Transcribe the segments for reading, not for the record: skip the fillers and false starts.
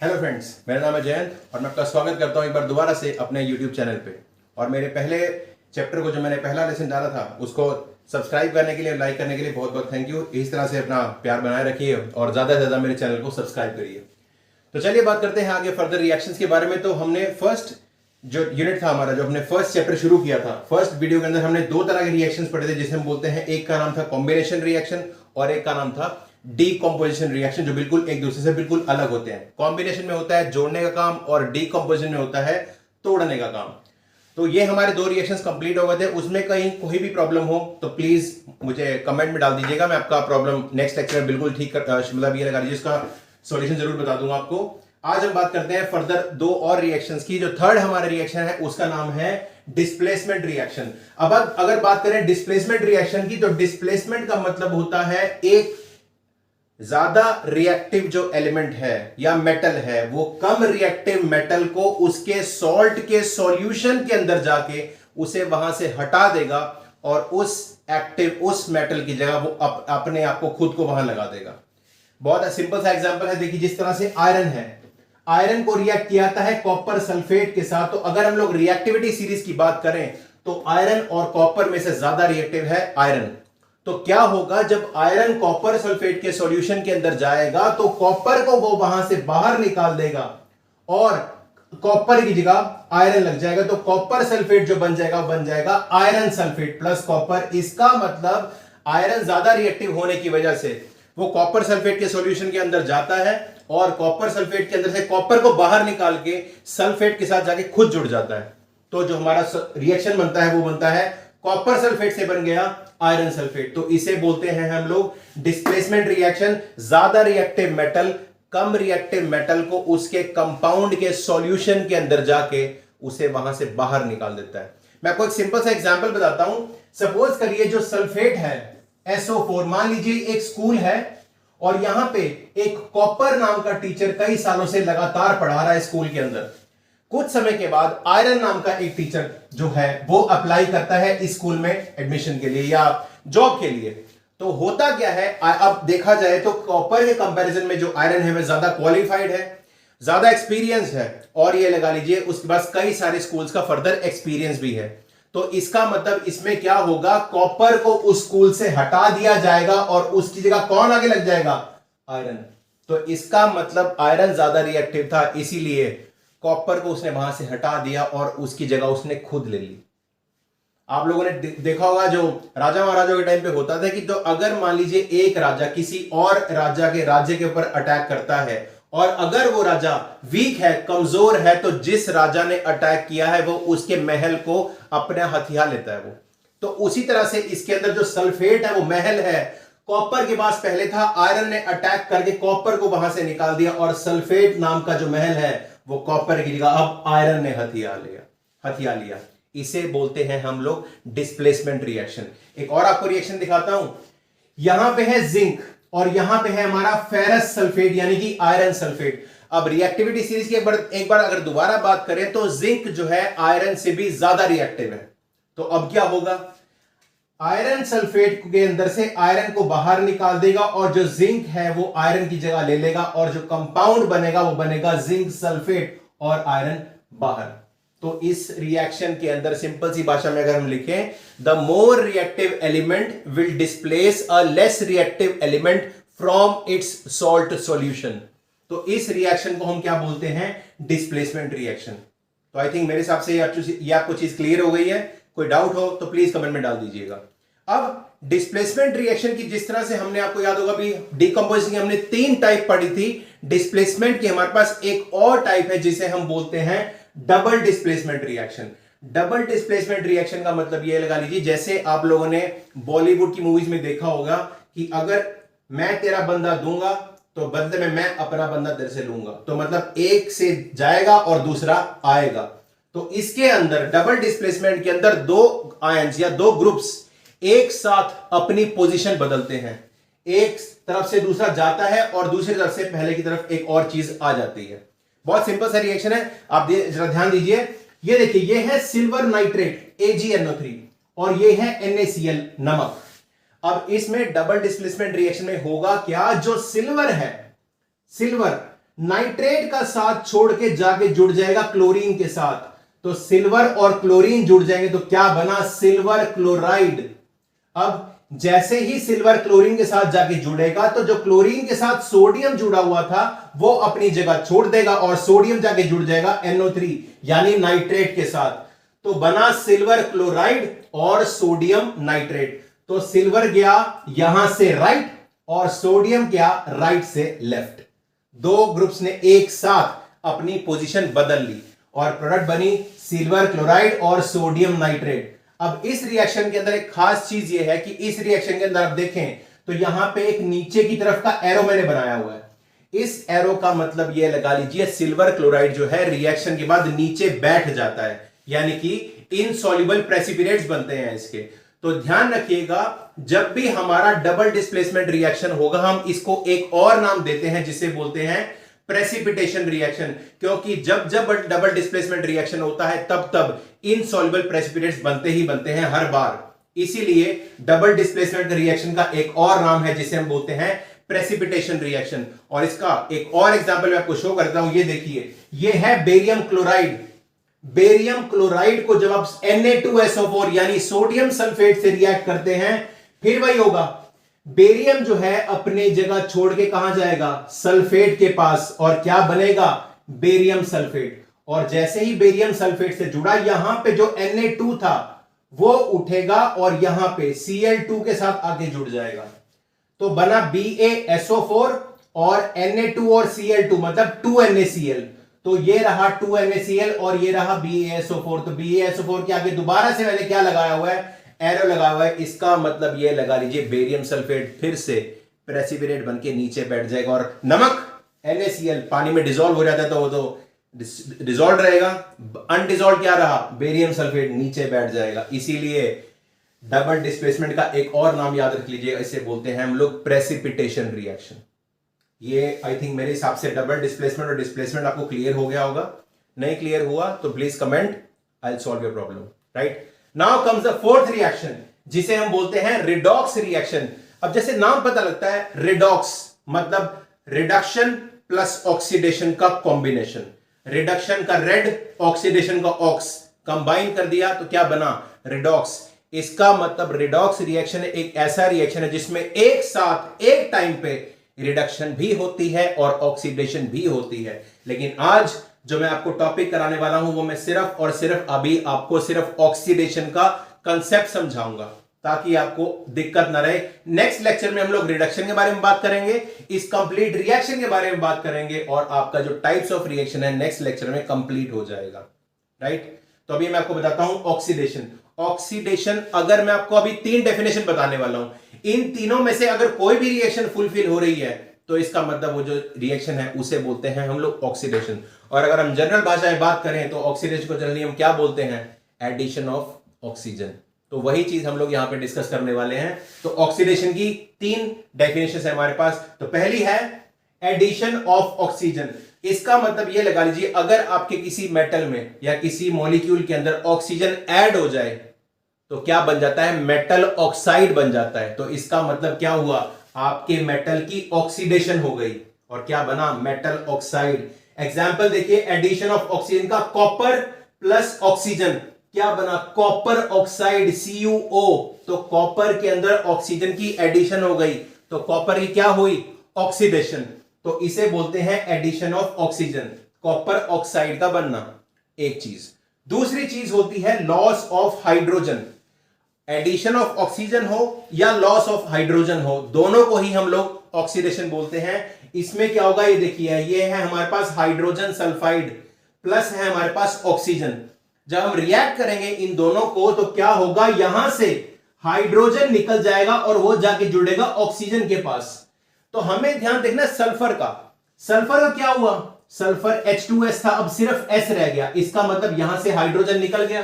Hello friends, मेरा नाम है जयंत और मैं आपका स्वागत करता हूं एक बार दोबारा से अपने यूट्यूब चैनल पे। और मेरे पहले चैप्टर को, जो मैंने पहला लेसन डाला था, उसको सब्सक्राइब करने के लिए, लाइक करने के लिए बहुत बहुत थैंक यू। इस तरह से अपना प्यार बनाए रखिए और ज़्यादा से ज़्यादा मेरे चैनल को सब्सक्राइब करिए। तो चलिए बात करते हैं आगे फर्दर रिएक्शंस के बारे में। तो हमने फर्स्ट जो यूनिट था हमारा, जो हमने फर्स्ट चैप्टर शुरू किया था, फर्स्ट वीडियो के अंदर हमने दो तरह के रिएक्शंस पढ़े थे, जिसे हम बोलते हैं, एक का नाम था कॉम्बिनेशन रिएक्शन और एक का नाम था डीकंपोजिशन रिएक्शन, जो बिल्कुल एक दूसरे से बिल्कुल अलग होते हैं। कॉम्बिनेशन में होता है जोड़ने का काम और डीकंपोजिशन में होता है तोड़ने का काम। तो ये हमारे दो रिएक्शंस कंप्लीट हो गए थे। उसमें कहीं कोई भी प्रॉब्लम हो तो प्लीज मुझे कमेंट में डाल दीजिएगा। मैं आपका प्रॉब्लम नेक्स्ट लेक्चर में बिल्कुल ठीक कर, मतलब ये लगा लीजिए, इसका सॉल्यूशन जरूर बता दूंगा आपको। आज हम बात करते हैं फर्दर दो और रिएक्शंस की। जो थर्ड हमारा रिएक्शन है उसका नाम है डिस्प्लेसमेंट रिएक्शन। अब अगर बात करें डिस्प्लेसमेंट रिएक्शन की, तो डिस्प्लेसमेंट का मतलब होता है एक ज्यादा रिएक्टिव जो एलिमेंट है या मेटल है, वो कम रिएक्टिव मेटल को उसके सॉल्ट के सॉल्यूशन के अंदर जाके उसे वहां से हटा देगा और उस मेटल की जगह वो अपने आप को, खुद को वहां लगा देगा। बहुत सिंपल सा एग्जांपल है, देखिए जिस तरह से आयरन है, आयरन को रिएक्ट किया जाता है कॉपर सल्फेट के साथ। तो अगर हम लोग रिएक्टिविटी सीरीज की बात करें तो आयरन और कॉपर में से ज्यादा रिएक्टिव है आयरन। तो क्या होगा, जब आयरन कॉपर सल्फेट के सॉल्यूशन के अंदर जाएगा तो कॉपर को वो वहां से बाहर निकाल देगा और कॉपर की जगह आयरन लग जाएगा। तो कॉपर सल्फेट जो बन जाएगा वो बन जाएगा आयरन सल्फेट प्लस कॉपर। इसका मतलब आयरन ज्यादा रिएक्टिव होने की वजह से वो कॉपर सल्फेट के सॉल्यूशन के अंदर जाता है और कॉपर सल्फेट के अंदर से कॉपर को बाहर निकाल के सल्फेट के साथ जाके खुद जुड़ जाता है। तो जो हमारा रिएक्शन बनता है वो बनता है कॉपर सल्फेट से बन गया आयरन सल्फेट। तो इसे बोलते हैं हम लोग डिस्प्लेसमेंट रिएक्शन। ज्यादा रिएक्टिव मेटल कम रिएक्टिव मेटल को उसके कंपाउंड के सॉल्यूशन के अंदर जाके उसे वहां से बाहर निकाल देता है। मैं आपको एक सिंपल सा एग्जांपल बताता हूं। सपोज करिए जो सल्फेट है SO4, मान लीजिए एक स्कूल है और यहां पे एक कॉपर नाम का टीचर कई सालों से लगातार पढ़ा रहा है स्कूल के अंदर। कुछ समय के बाद आयरन नाम का एक टीचर जो है वो अप्लाई करता है इस स्कूल में एडमिशन के लिए या जॉब के लिए। तो होता क्या है, अब देखा जाए तो कॉपर के कंपैरिजन में जो आयरन है वह ज्यादा क्वालिफाइड है, ज्यादा एक्सपीरियंस है और ये लगा लीजिए उसके पास कई सारे स्कूल्स का फर्दर एक्सपीरियंस भी है। तो इसका मतलब इसमें क्या होगा, कॉपर को उस स्कूल से हटा दिया जाएगा और उसकी जगह कौन आगे लग जाएगा, आयरन। तो इसका मतलब आयरन ज्यादा रिएक्टिव था, इसीलिए कॉपर को उसने वहां से हटा दिया और उसकी जगह उसने खुद ले ली। आप लोगों ने देखा होगा जो राजा महाराजा के टाइम पे होता था कि तो अगर मान लीजिए एक राजा किसी और राजा के राज्य के ऊपर अटैक करता है और अगर वो राजा वीक है, कमजोर है, तो जिस राजा ने अटैक किया है वो उसके महल को अपने हथियार लेता है वो। तो उसी तरह से इसके अंदर जो सल्फेट है वो महल है, कॉपर के पास पहले था, आयरन ने अटैक करके कॉपर को वहां से निकाल दिया और सल्फेट नाम का जो महल है वो कॉपर की जगह अब आयरन ने हथियार लिया। इसे बोलते हैं हम लोग डिस्प्लेसमेंट रिएक्शन। एक और आपको रिएक्शन दिखाता हूं। यहां पे है जिंक और यहां पे है हमारा फेरस सल्फेट यानी कि आयरन सल्फेट। अब रिएक्टिविटी सीरीज की एक बार अगर दोबारा बात करें तो जिंक जो है आयरन से भी ज्यादा रिएक्टिव है। तो अब क्या होगा, आयरन सल्फेट के अंदर से आयरन को बाहर निकाल देगा और जो जिंक है वो आयरन की जगह ले लेगा और जो कंपाउंड बनेगा वो बनेगा जिंक सल्फेट और आयरन बाहर। तो इस रिएक्शन के अंदर सिंपल सी भाषा में अगर हम लिखें, the more reactive element will displace a less reactive element from its salt solution. तो इस रिएक्शन को हम क्या बोलते हैं, डिस्प्लेसमेंट रिएक्शन। तो आई थिंक मेरे हिसाब से ये आपको चीज क्लियर हो गई है। कोई डाउट हो तो प्लीज कमेंट में डाल दीजिएगा। अब डिस्प्लेसमेंट रिएक्शन की जिस तरह से हमने, आपको याद होगा भी डिकंपोजिशन की हमने 3 टाइप पढ़ी थी। डिस्प्लेसमेंट की हमारे पास एक और टाइप है जिसे हम बोलते हैं double displacement reaction. Double displacement reaction का मतलब ये लगा लीजिए, जैसे आप लोगों ने बॉलीवुड की मूवीज में देखा होगा कि अगर मैं तेरा बंदा दूंगा तो बदले में मैं अपना बंदा तेरे से लूंगा। तो मतलब एक से जाएगा और दूसरा आएगा। तो इसके अंदर डबल डिस्प्लेसमेंट के अंदर 2 आयंस या 2 ग्रुप्स एक साथ अपनी पोजीशन बदलते हैं। एक तरफ से दूसरा जाता है और दूसरी तरफ से पहले की तरफ एक और चीज आ जाती है। बहुत सिंपल सा रिएक्शन है, आप जरा ध्यान दीजिए। ये देखिए, ये है सिल्वर नाइट्रेट AgNO3 और ये है NaCl नमक। अब इसमें डबल डिस्प्लेसमेंट रिएक्शन में होगा क्या, जो सिल्वर है, सिल्वर नाइट्रेट का साथ छोड़ के जाके जुड़ जाएगा क्लोरीन के साथ, तो सिल्वर और क्लोरीन जुड़ जाएंगे तो क्या बना, सिल्वर क्लोराइड। अब जैसे ही सिल्वर क्लोरीन के साथ जाके जुड़ेगा तो जो क्लोरीन के साथ सोडियम जुड़ा हुआ था वो अपनी जगह छोड़ देगा और सोडियम जाके जुड़ जाएगा NO3 यानी नाइट्रेट के साथ, तो बना सिल्वर क्लोराइड और सोडियम नाइट्रेट। तो सिल्वर गया यहां से राइट और सोडियम गया राइट से लेफ्ट, दो ग्रुप्स ने एक साथ अपनी पोजीशन बदल ली और प्रोडक्ट बनी सिल्वर क्लोराइड और सोडियम नाइट्रेट। अब इस रिएक्शन के अंदर एक खास चीज यह है कि इस रिएक्शन के अंदर आप देखें तो यहां पे एक नीचे की तरफ का एरो मैंने बनाया हुआ है। इस एरो का मतलब यह लगा लीजिए सिल्वर क्लोराइड जो है रिएक्शन के बाद नीचे बैठ जाता है, यानी कि इनसॉल्युबल प्रेसिपिटेट्स बनते हैं इसके। तो ध्यान रखिएगा जब भी हमारा डबल डिस्प्लेसमेंट रिएक्शन होगा हम इसको एक और नाम देते हैं जिसे बोलते हैं प्रेसिपिटेशन रिएक्शन, क्योंकि जब जब डबल डिस्प्लेसमेंट रिएक्शन होता है तब तब इनसॉल्युबल प्रेसिपिटेट्स बनते ही बनते हैं हर बार। इसीलिए डबल डिस्प्लेसमेंट रिएक्शन का एक और नाम है जिसे हम बोलते हैं प्रेसिपिटेशन रिएक्शन। और इसका एक और एग्जांपल मैं आपको शो करता हूं, ये देखिए, ये है बेरियम क्लोराइड। बेरियम क्लोराइड को जब आप Na2SO4 यानी सोडियम सल्फेट से रिएक्ट करते हैं फिर वही होगा, बेरियम जो है अपने जगह छोड़ के कहां जाएगा, सल्फेट के पास, और क्या बनेगा, बेरियम सल्फेट। और जैसे ही बेरियम सल्फेट से जुड़ा यहां पे जो Na2 था वो उठेगा और यहां पे Cl2 के साथ आके जुड़ जाएगा, तो बना BaSO4 और Na2 और Cl2 मतलब 2NaCl। तो ये रहा 2NaCl और ये रहा BaSO4। तो BaSO4 के आगे दोबारा से मैंने क्या लगाया हुआ है, एरो लगा हुआ है। इसका मतलब ये लगा लीजिए बेरियम सल्फेट फिर से प्रेसिपिटेट बनके नीचे बैठ जाएगा और नमक NaCl पानी में डिसॉल्व हो जाता है तो वो तो डिसॉल्व रहेगा, अनडिसॉल्व क्या रहा, बेरियम सल्फेट नीचे बैठ जाएगा। इसीलिए डबल डिस्प्लेसमेंट का एक और नाम याद रख लीजिएगा, इसे बोलते हैं हम लोग प्रेसिपिटेशन रिएक्शन। ये आई थिंक मेरे हिसाब से डबल डिस्प्लेसमेंट और डिस्प्लेसमेंट आपको क्लियर हो गया होगा। नहीं क्लियर हुआ तो please comment, I will solve your problem. Right, now comes the fourth reaction जिसे हम बोलते हैं रिडॉक्स रिएक्शन। अब जैसे नाम पता लगता है रिडॉक्स मतलब रिडक्शन प्लस ऑक्सीडेशन का कॉम्बिनेशन, रिडक्शन का रेड, ऑक्सीडेशन का ऑक्स, कंबाइन कर दिया तो क्या बना, रिडॉक्स। इसका मतलब रिडॉक्स रिएक्शन एक ऐसा रिएक्शन है जिसमें एक साथ एक टाइम पे रिडक्शन भी होती है और ऑक्सीडेशन भी होती है। लेकिन आज जो मैं आपको टॉपिक कराने वाला हूं वो मैं सिर्फ और सिर्फ अभी आपको सिर्फ ऑक्सीडेशन का कंसेप्ट समझाऊंगा ताकि आपको दिक्कत ना रहे। नेक्स्ट लेक्चर में हम लोग रिडक्शन के बारे में बात करेंगे, इस कंप्लीट रिएक्शन के बारे में बात करेंगे और आपका जो टाइप्स ऑफ रिएक्शन है नेक्स्ट लेक्चर में कंप्लीट हो जाएगा। राइट, तो अभी मैं आपको बताता हूं ऑक्सीडेशन। ऑक्सीडेशन अगर मैं आपको अभी 3 डेफिनेशन बताने वाला हूं, इन तीनों में से अगर कोई भी रिएक्शन फुलफिल हो रही है तो इसका मतलब वो जो रिएक्शन है उसे बोलते हैं हम लोग ऑक्सीडेशन। और अगर हम जनरल भाषा में बात करें तो ऑक्सीडेशन को जनरली हम क्या बोलते हैं, एडिशन ऑफ ऑक्सीजन। तो वही चीज हम लोग यहां पे डिस्कस करने वाले हैं। तो ऑक्सीडेशन की 3 डेफिनेशन है हमारे पास। तो पहली है एडिशन ऑफ ऑक्सीजन। इसका मतलब यह लगा लीजिए अगर आपके किसी मेटल में या किसी मॉलिक्यूल के अंदर ऑक्सीजन ऐड हो जाए तो क्या बन जाता है, मेटल ऑक्साइड बन जाता है। तो इसका मतलब क्या हुआ, आपके मेटल की ऑक्सीडेशन हो गई और क्या बना, मेटल ऑक्साइड। एग्जाम्पल देखिए एडिशन ऑफ ऑक्सीजन का, कॉपर प्लस ऑक्सीजन क्या बना, कॉपर ऑक्साइड CuO। तो कॉपर के अंदर ऑक्सीजन की एडिशन हो गई तो कॉपर की क्या हुई, ऑक्सीडेशन। तो इसे बोलते हैं addition of oxygen, copper oxide का बनना, एक चीज। दूसरी चीज होती है loss of hydrogen. Addition of oxygen हो या लॉस ऑफ हाइड्रोजन हो, दोनों को ही हम लोग ऑक्सीडेशन बोलते हैं। इसमें क्या होगा, ये देखिए, ये है हमारे पास हाइड्रोजन सल्फाइड प्लस है हमारे पास ऑक्सीजन। जब हम रिएक्ट करेंगे इन दोनों को तो क्या होगा, यहां से हाइड्रोजन निकल जाएगा और वो जाके जुड़ेगा ऑक्सीजन के पास। तो हमें ध्यान देखना सल्फर का, सल्फर का क्या हुआ, सल्फर H2S था, अब सिर्फ S रह गया। इसका मतलब यहां से हाइड्रोजन निकल गया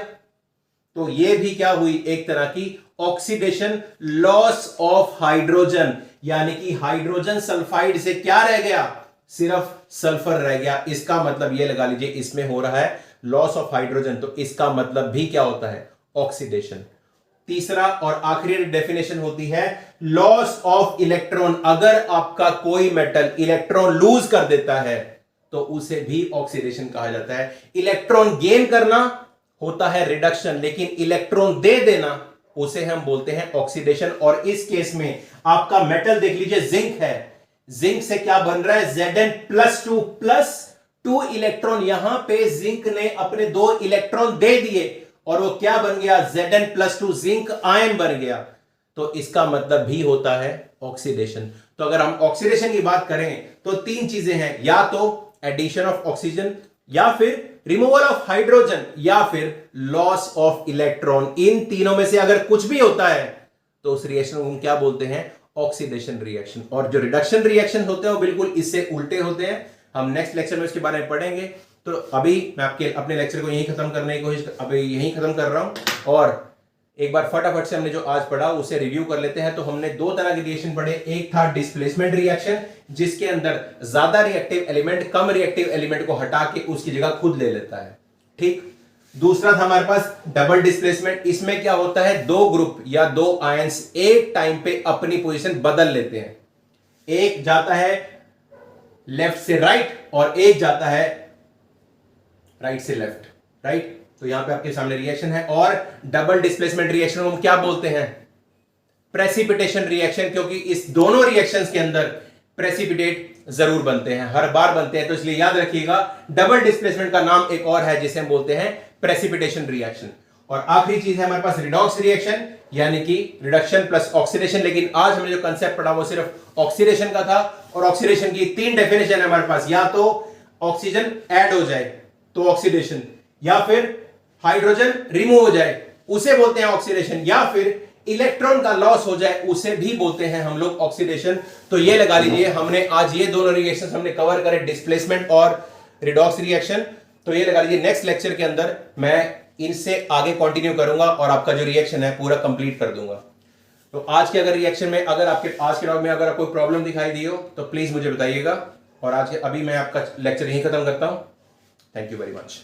तो ये भी क्या हुई, एक तरह की ऑक्सीडेशन, लॉस ऑफ हाइड्रोजन। यानी कि हाइड्रोजन सल्फाइड से क्या रह गया, सिर्फ सल्फर रह गया। इसका मतलब ये लगा लीजिए इसमें हो रहा है लॉस ऑफ हाइड्रोजन, तो इसका मतलब भी क्या होता है, ऑक्सीडेशन। तीसरा और आखिरी डेफिनेशन होती है लॉस ऑफ इलेक्ट्रॉन। अगर आपका कोई मेटल इलेक्ट्रॉन लूज कर देता है तो उसे भी ऑक्सीडेशन कहा जाता है। इलेक्ट्रॉन गेन करना होता है रिडक्शन, लेकिन इलेक्ट्रॉन दे देना उसे हम बोलते हैं ऑक्सीडेशन। और इस केस में आपका मेटल देख लीजिए, जिंक है, जिंक से क्या बन रहा है, Zn+2 प्लस 2 इलेक्ट्रॉन। यहां पे जिंक ने अपने 2 इलेक्ट्रॉन दे दिए और वो क्या बन गया, Zn+2 जिंक आयन बन गया। तो इसका मतलब भी होता है ऑक्सीडेशन। तो अगर हम ऑक्सीडेशन की बात करें तो 3 चीजें हैं, या तो एडिशन ऑफ ऑक्सीजन, या फिर रिमूवल ऑफ हाइड्रोजन, या फिर लॉस ऑफ इलेक्ट्रॉन। इन तीनों में से अगर कुछ भी होता है तो उस रिएक्शन को हम क्या बोलते हैं, ऑक्सीडेशन रिएक्शन। और जो रिडक्शन रिएक्शन होते हैं वो बिल्कुल इससे उल्टे होते हैं। हम नेक्स्ट लेक्चर में इसके बारे में पढ़ेंगे। तो अभी मैं अपने लेक्चर को यहीं खत्म करने की कोशिश अभी यहीं खत्म कर रहा हूं। और एक बार फटाफट से हमने जो आज पढ़ा उसे रिव्यू कर लेते हैं। तो हमने 2 तरह के रिएक्शन पढ़े। एक था डिस्प्लेसमेंट रिएक्शन, जिसके अंदर ज्यादा रिएक्टिव एलिमेंट कम रिएक्टिव एलिमेंट को हटा के उसकी जगह खुद ले लेता है, ठीक। दूसरा था हमारे पास डबल डिस्प्लेसमेंट। इसमें क्या होता है, 2 ग्रुप या 2 आयंस एक टाइम पे अपनी पोजीशन बदल लेते हैं। एक जाता है लेफ्ट से राइट और एक जाता है राइट से लेफ्ट, राइट। तो यहां पे आपके सामने रिएक्शन है। और डबल डिस्प्लेसमेंट रिएक्शन को हम क्या बोलते हैं, प्रेसिपिटेशन रिएक्शन, क्योंकि इस दोनों रिएक्शंस के अंदर प्रेसिपिटेट जरूर बनते हैं, हर बार बनते हैं। तो इसलिए याद रखिएगा, डबल डिस्प्लेसमेंट का नाम एक और है जिसे हम बोलते हैं प्रेसिपिटेशन रिएक्शन। और आखिरी चीज है हमारे पास रिडॉक्स रिएक्शन, यानी कि रिडक्शन प्लस ऑक्सीडेशन। लेकिन आज हमने जो कंसेप्ट पढ़ा वो सिर्फ ऑक्सीडेशन का था। और ऑक्सीडेशन की 3 डेफिनेशन है हमारे पास, या तो ऑक्सीजन ऐड हो जाए तो ऑक्सीडेशन, या फिर हाइड्रोजन रिमूव हो जाए उसे बोलते हैं ऑक्सीडेशन, या फिर इलेक्ट्रॉन का लॉस हो जाए उसे भी बोलते हैं हम लोग ऑक्सीडेशन। तो ये लगा लीजिए, हमने आज ये दोनों रिएक्शंस हमने कवर करे, डिस्प्लेसमेंट और रिडॉक्स रिएक्शन। तो ये लगा लीजिए, नेक्स्ट लेक्चर के अंदर मैं इनसे आगे कंटिन्यू करूंगा और आपका जो रिएक्शन है पूरा कंप्लीट कर दूंगा। तो आज के अगर रिएक्शन में अगर आपके आज के लॉग में अगर कोई प्रॉब्लम दिखाई दी हो तो प्लीज मुझे बताइएगा। और आज के अभी मैं आपका लेक्चर यहीं खत्म करता हूं। Thank you very much.